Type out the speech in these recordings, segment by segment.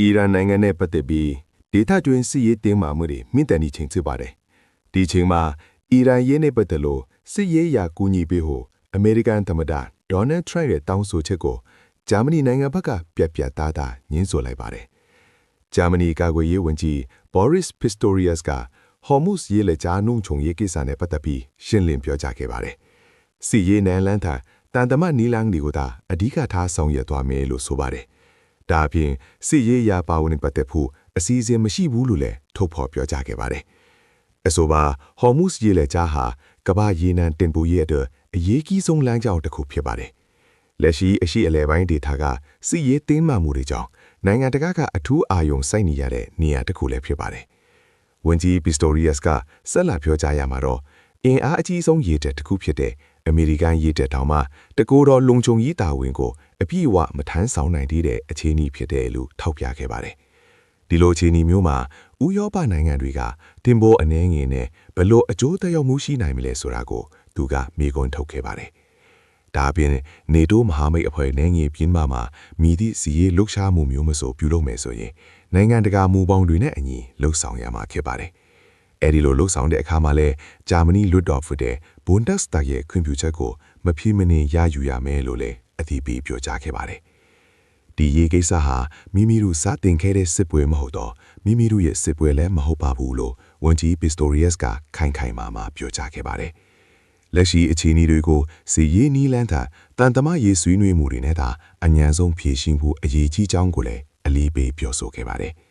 အီရန်နိုင်ငံနဲ့ပတ်သက်ပြီးဒေသတွင်းစစ်ရေးတင်းမာမှုတွေမြင့်တက်နေချိန်ဖြစ်ပါတယ်။ဒီချိန်မှာအီရန်ရေးနဲ့ပတ်သက်လို့စစ်ရေးရာကူညီပေးဖို့အမေရိကန်သမ္မတဒေါ်နယ်ထရန့်ရဲ့တောင်းဆိုချက်ကိုဂျာမနီနိုင်ငံဘက်ကပြတ်ပြတ်သားသားညှင်းဆိုလိုက်ပါတယ်။ဂျာမနီကာကွယ်ရေးဝန်ကြီးဘော်ရစ်ပစ်စတိုရီယပ်စ်ကဟော်မုစ်ရေလက်ကြားနှုံချုံရေးကိစ္စနဲ့ပတ်သက်ပြီးရှင်းလင်းပြောကြားခဲ့ပါတယ်။စစ်ရေးနယ်လန်းတာတန်တမနီလန်းဒီကိုသာအဓိကထားဆောင်ရွက်သွားမယ်လို့ဆိုပါတယ်။ဒါအပြင်စစ်ရေးရာပါဝင်ပတ်သက်ဖို့အစီအစဉ်မရှိဘူးလို့လည်းထုတ်ဖော်ပြောကြားခဲ့ပါတယ်။အဆိုပါဟော်မုစ်ရေလက်ကြားဟာကမ္ဘာရေနံတင်ပို့ရေးအတွက်အရေးကြီးဆုံးလမ်းကြောင်းတစ်ခုဖြစ်ပါတယ်။လက်ရှိအရှိအလဲပိုင်းဒေသကစစ်ရေးတင်းမာမှုတွေကြောင့်နိုင်ငံတကာကအထူးအာရုံစိုက်နေရတဲ့နေရာတစ်ခုလည်းဖြစ်ပါတယ်။ဝန်ကြီးပစ်စတိုရီယပ်စ်ကဆက်လက်ပြောကြားရမှာတော့အင်အားအကြီးဆုံးရေတပ်တစ်ခုဖြစ်တဲ့အမေရိကန်ရေတပ်တောင်မှတကိုယ်တော်လုံခြုံရေးတာဝန်ကိုအပြည့်အဝမထမ်းဆောင်နိုင်သေးတဲ့အခြေအနေဖြစ်တယ်လို့ထောက်ပြခဲ့ပါတယ်။ဒီလိုအခြေအနေမျိုးမှာဥရောပနိုင်ငံတွေကတင်ပို့အနေငယ်နဲ့ဘလို့အကျိုးသက်ရောက်မှုရှိနိုင်မလဲဆိုတာကိုသူကမေးခွန်းထုတ်ခဲ့ပါတယ်။ဒါအပြင်နေတိုးမဟာမိတ်အဖွဲ့နဲ့ငယ်ပြင်းမှာမိသည့်စီရေးလှုပ်ရှားမှုမျိုးမဆိုပြုလုပ်မယ်ဆိုရင်နိုင်ငံတကာမူပေါင်းတွေနဲ့အညီလှုပ်ဆောင်ရမှာဖြစ်ပါတယ်။အဲဒီလိုလှုပ်ဆောင်တဲ့အခါမှာလဲဂျာမနီလွတ်တော်ဖြစ်တဲ့ဘွန်ဒက်စတာရဲ့ခွင့်ပြုချက်ကိုမဖြေမနေရယူရမယ်လို့လည်းအသိပေးပြောကြားခဲ့ပါတယ်။ဒီရေးကိစ္စဟာမိမိတို့စတင်ခဲ့တဲ့စစ်ပွဲမဟုတ်တော့မိမိတို့ရဲ့စစ်ပွဲလည်းမဟုတ်ပါဘူးလို့ဝန်ကြီးပစ်စတိုရီယပ်စ်ကခိုင်ခိုင်မာမာပြောကြားခဲ့ပါတယ်။လက်ရှိအခြေအနေတွေကိုစီရေးနီးလန်းတာတန်တမရေးဆွေးနွေးမှုတွေနဲ့သာအញ្ញံဆုံးဖြေရှင်းဖို့အရေးကြီးကြောင်းကိုလည်းအလေးပေးပြောဆိုခဲ့ပါတယ်။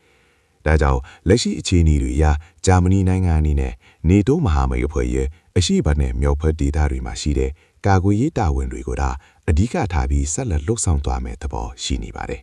ဒါကြောင့်လက်ရှိအခြေအနေတွေအရဂျာမနီနိုင်ငံအနေနဲ့နေတိုးမဟာမိတ်အဖွဲ့ရဲ့အရှိတ်နဲ့မြောက်ဘက်ဒေသတွေမှာရှိတဲ့ကာကွယ်ရေးတာဝန်တွေကိုဒါအဓိကထားပြီးဆက်လက်လှုပ်ဆောင်သွားမယ်သဘောရှိနေပါတယ်